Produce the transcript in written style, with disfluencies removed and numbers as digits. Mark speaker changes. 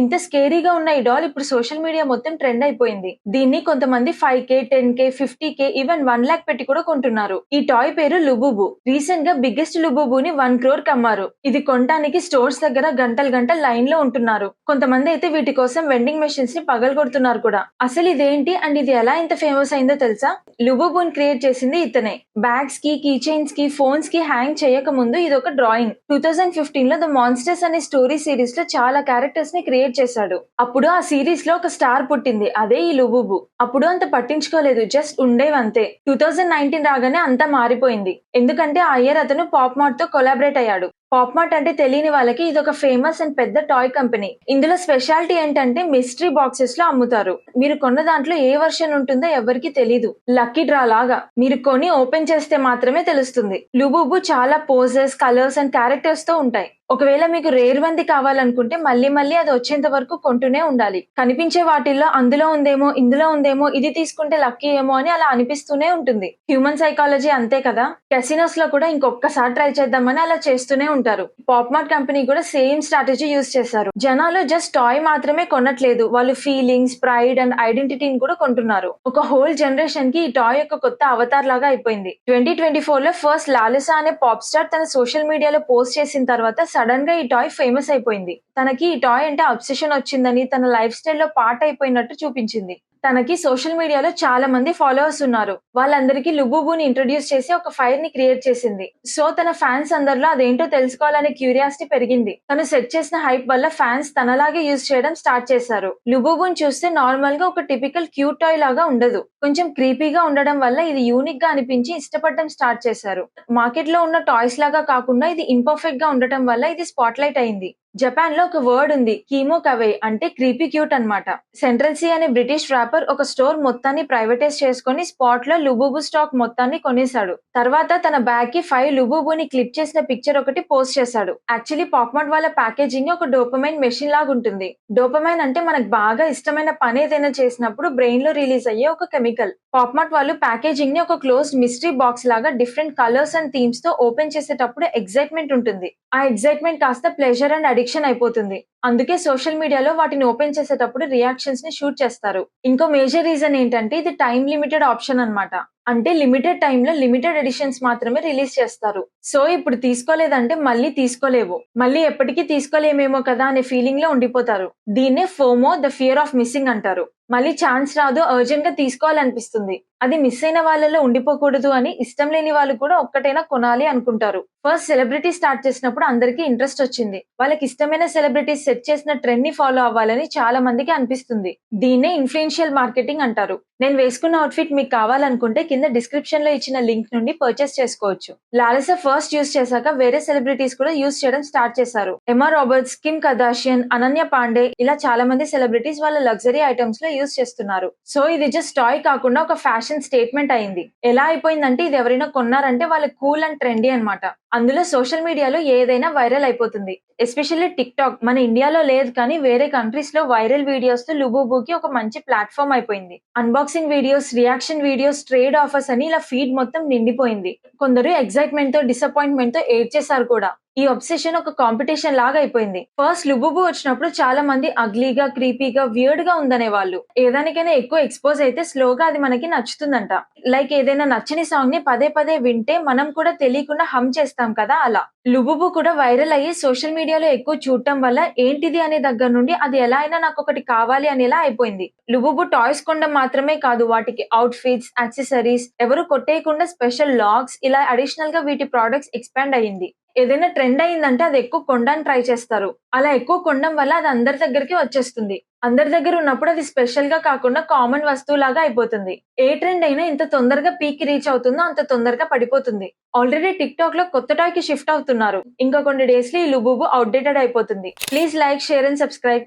Speaker 1: ఇంత స్కేరీగా ఉన్న ఈ డాల్ ఇప్పుడు సోషల్ మీడియా మొత్తం ట్రెండ్ అయిపోయింది. దీన్ని కొంతమంది 5K, 10K, 50K even 1 lakh పెట్టి కూడా కొంటున్నారు. ఈ టాయ్ పేరు లుబుబు. రీసెంట్ గా బిగ్గెస్ట్ లుబుబుని 1 crore కమ్మారు. ఇది కొనడానికి స్టోర్స్ దగ్గర గంటలు గంటలు లైన్ లో ఉంటున్నారు. కొంతమంది అయితే వీటి కోసం వెండింగ్ మెషిన్స్ ని పగలగొడుతున్నారు కూడా. అసలు ఇదేంటి అండ్ ఇది ఎలా ఇంత ఫేమస్ అయిందో తెలుసా? లుబుబుని క్రియేట్ చేసింది ఇతనే. బ్యాగ్స్ కి, కీ చైన్స్ కి, ఫోన్స్ కి హ్యాంగ్ చేయక ముందు ఇది ఒక డ్రాయింగ్. 2015 లో ద మాన్స్టర్స్ అనే స్టోరీ సిరీస్ లో చాలా క్యారెక్టర్స్ ని క్రియేట్ చేశాడు. అప్పుడు ఆ సిరీస్ లో ఒక స్టార్ పుట్టింది, అదే ఈ లుబుబు. అప్పుడు అంత పట్టించుకోలేదు, జస్ట్ ఉండేవంతే. 2019 రాగానే అంతా మారిపోయింది. ఎందుకంటే ఆ ఇయర్ అతను పాప్ మార్ట్ తో కొలాబరేట్ అయ్యాడు. పాప్ మార్ట్ అంటే తెలియని వాళ్ళకి ఇది ఒక ఫేమస్ అండ్ పెద్ద టాయ్ కంపెనీ. ఇందులో స్పెషాలిటీ ఏంటంటే మిస్టరీ బాక్సెస్ లో అమ్ముతారు. మీరు కొన్న దాంట్లో ఏ వర్షన్ ఉంటుందో ఎవరికి తెలీదు. లక్కీ డ్రా లాగా మీరు కొని ఓపెన్ చేస్తే మాత్రమే తెలుస్తుంది. లుబుబు చాలా పోజెస్, కలర్స్ అండ్ క్యారెక్టర్స్ తో ఉంటాయి. ఒకవేళ మీకు రేర్ వంది కావాలనుకుంటే మళ్ళీ మళ్ళీ అది వచ్చేంత వరకు కొంటూనే ఉండాలి. కనిపించే వాటిల్లో అందులో ఉందేమో, ఇందులో ఉందేమో, ఇది తీసుకుంటే లక్కీ ఏమో అని అలా అనిపిస్తూనే ఉంటుంది. హ్యూమన్ సైకాలజీ అంతే కదా. కెసినోస్ లో కూడా ఇంకొకసారి ట్రై చేద్దామని అలా చేస్తూనే ఉంటారు. పాప్ మార్ట్ కంపెనీ కూడా సేమ్ స్ట్రాటజీ యూజ్ చేశారు. జనాలు జస్ట్ టాయ్ మాత్రమే కొనట్లేదు, వాళ్ళు ఫీలింగ్స్, ప్రైడ్ అండ్ ఐడెంటిటీని కూడా కొంటున్నారు. ఒక హోల్ జనరేషన్ కి ఈ టాయ్ యొక్క కొత్త అవతార్ లాగా అయిపోయింది. 2024 లో ఫస్ట్ లాలిసా అనే పాప్ స్టార్ తన సోషల్ మీడియాలో పోస్ట్ చేసిన తర్వాత సడన్ గా ఈ టాయ్ ఫేమస్ అయిపోయింది. తనకి ఈ టాయ్ అంటే అబ్సెషన్ వచ్చిందని, తన లైఫ్ స్టైల్లో పార్ట్ అయిపోయినట్టు చూపించింది. తనకి సోషల్ మీడియాలో చాలా మంది ఫాలోవర్స్ ఉన్నారు. వాళ్ళందరికీ లుబుబుని ఇంట్రొడ్యూస్ చేసి ఒక ఫైర్ ని క్రియేట్ చేసింది. సో తన ఫ్యాన్స్ అందరిలో అదేంటో తెలుసుకోవాలనే క్యూరియాసిటీ పెరిగింది. తను సెట్ చేసిన హైప్ వల్ల ఫ్యాన్స్ తనలాగే యూజ్ చేయడం స్టార్ట్ చేశారు. లుబుబుని చూస్తే నార్మల్ గా ఒక టిపికల్ క్యూట్ టాయ్ లాగా ఉండదు. కొంచెం క్రీపీగా ఉండడం వల్ల ఇది యూనిక్ గా అనిపించి ఇష్టపడడం స్టార్ట్ చేశారు. మార్కెట్ లో ఉన్న టాయ్స్ లాగా కాకుండా ఇది ఇంపర్ఫెక్ట్ గా ఉండటం వల్ల ఇది స్పాట్లైట్ అయింది. జపాన్ లో ఒక వర్డ్ ఉంది, కీమో కవే, అంటే క్రీపీ క్యూట్ అన్నమాట. సెంట్రల్ సి అనే బ్రిటిష్ ర్యాపర్ ఒక స్టోర్ మొత్తాన్ని ప్రైవేటైజ్ చేసుకుని స్పాట్ లో లుబుబు స్టాక్ మొత్తాన్ని కొనేశాడు. తర్వాత తన బ్యాగ్ కి 5 లుబుబుని క్లిప్ చేసిన పిక్చర్ ఒకటి పోస్ట్ చేశాడు. యాక్చువల్లీ పాప్మార్ట్ వాళ్ళ ప్యాకేజింగ్ ఒక డోపమైన్ మెషిన్ లాగా ఉంటుంది. డోపమైన్ అంటే మనకు బాగా ఇష్టమైన పని ఏదైనా చేసినప్పుడు బ్రెయిన్ లో రిలీజ్ అయ్యే ఒక కెమికల్. పాప్మార్ట్ వాళ్ళు ప్యాకేజింగ్ ని ఒక క్లోజ్డ్ మిస్టరీ బాక్స్ లాగా డిఫరెంట్ కలర్స్ అండ్ థీమ్స్ తో ఓపెన్ చేసేటప్పుడు ఎక్సైట్మెంట్ ఉంటుంది. ఆ ఎక్సైట్మెంట్ కాస్త ప్లెజర్ అండ్ అడిక్షన్ అయిపోతుంది. అందుకే సోషల్ మీడియాలో వాటిని ఓపెన్ చేసేటప్పుడు రియాక్షన్స్ ని షూట్ చేస్తారు. ఇంకో మేజర్ రీజన్ ఏంటంటే ఇది టైం లిమిటెడ్ ఆప్షన్ అన్నమాట. అంటే లిమిటెడ్ టైంలో లిమిటెడ్ ఎడిషన్స్ మాత్రమే రిలీజ్ చేస్తారు. సో ఇప్పుడు తీసుకోలేదంటే మళ్ళీ తీసుకోలేవు, మళ్ళీ ఎప్పటికీ తీసుకోలేమేమో కదా అనే ఫీలింగ్ లో ఉండిపోతారు. దీన్నే FOMO, the fear of missing అంటారు. మళ్ళీ ఛాన్స్ రాదు, అర్జెంట్ గా తీసుకోవాలనిపిస్తుంది. అది మిస్ అయిన వాళ్ళలో ఉండిపోకూడదు అని ఇష్టం లేని వాళ్ళు కూడా ఒక్కటైనా కొనాలి అనుకుంటారు. ఫస్ట్ సెలబ్రిటీ స్టార్ట్ చేసినప్పుడు అందరికీ ఇంట్రెస్ట్ వచ్చింది. వాళ్ళకి ఇష్టమైన సెలబ్రిటీస్ సెట్ చేసిన ట్రెండ్ ని ఫాలో అవ్వాలని చాలా మందికి అనిపిస్తుంది. దీన్నే ఇన్ఫ్లుయెన్షియల్ మార్కెటింగ్ అంటారు. నేను వేసుకున్న అవుట్ఫిట్ మీకు కావాలనుకుంటే కింద డిస్క్రిప్షన్ లో ఇచ్చిన లింక్ నుండి పర్చేస్ చేసుకోవచ్చు. లాలిసా ఫస్ట్ యూస్ చేశాక వేరే సెలబ్రిటీస్ కూడా యూస్ చేయడం స్టార్ట్ చేశారు. Emma Roberts, Kim Kardashian, Ananya Pandey ఇలా చాలా మంది సెలబ్రిటీస్ వాళ్ళ లగ్జరీ ఐటమ్స్ లో యూస్ చేస్తున్నారు. సో ఇది జస్ట్ టాయ్ కాకుండా ఒక ఫ్యాషన్ స్టేట్మెంట్ అయింది. ఎలా అయిపోయిందంటే ఇది ఎవరైనా కొన్నారంటే వాళ్ళ కూల్ అండ్ ట్రెండీ అన్నమాట. అందులో సోషల్ మీడియాలో ఏదైనా వైరల్ అయిపోతుంది. ఎస్పెషల్లీ టిక్ టాక్ మన ఇండియాలో లేదు కానీ వేరే కంట్రీస్ లో వైరల్ వీడియోస్ తో లుబుబుకి ఒక మంచి ప్లాట్ఫామ్ అయిపోయింది. Unboxing videos, reaction videos, trade offers అని ఇలా ఫీడ్ మొత్తం నిండిపోయింది. కొందరు ఎక్సైట్మెంట్ తో, డిసప్పాయింట్మెంట్ తో ఏడ్చేశారు కూడా. ఈ అబ్సెషన్ ఒక కాంపిటీషన్ లాగా అయిపోయింది. ఫస్ట్ లుబుబు వచ్చినప్పుడు చాలా మంది అగ్లీగా, క్రీపీగా, వియర్డ్ గా ఉందనే వాళ్ళు. ఏదానికైనా ఎక్కువ ఎక్స్పోజ్ అయితే స్లోగా అది మనకి నచ్చుతుందంట. లైక్ ఏదైనా నచ్చని సాంగ్ ని పదే పదే వింటే మనం కూడా తెలియకుండా హమ్ చేస్తాం కదా, అలా. లుబుబు కూడా వైరల్ అయ్యి సోషల్ మీడియాలో ఎక్కువ చూడటం వల్ల ఏంటిది అనే దగ్గర నుండి అది ఎలా అయినా నాకు ఒకటి కావాలి అనేలా అయిపోయింది. లుబుబు టాయ్స్ కొనడం మాత్రమే కాదు, వాటికి అవుట్ ఫిట్స్, యాక్సెసరీస్, ఎవరు కొట్టేయకుండా స్పెషల్ లాగ్స్, ఇలా అడిషనల్ గా వీటి ప్రొడక్ట్స్ ఎక్స్పాండ్ అయ్యింది. ఏదైనా ట్రెండ్ అయిందంటే అది ఎక్కువ కొనడానికి ట్రై చేస్తారు. అలా ఎక్కువ కొనడం వల్ల అది అందరి దగ్గరికి వచ్చేస్తుంది. అందరి దగ్గర ఉన్నప్పుడు అది స్పెషల్ గా కాకుండా కామన్ వస్తువు లాగా అయిపోతుంది. ఏ ట్రెండ్ అయినా ఇంత తొందరగా పీక్ రీచ్ అవుతుందో అంత తొందరగా పడిపోతుంది. ఆల్రెడీ టిక్ టాక్ లో కొత్త టాయ్ కి షిఫ్ట్ అవుతున్నారు. ఇంకా కొన్ని డేస్ లో ఈ లుబుబు అవుట్డేటెడ్ అయిపోతుంది. Please like, share and subscribe.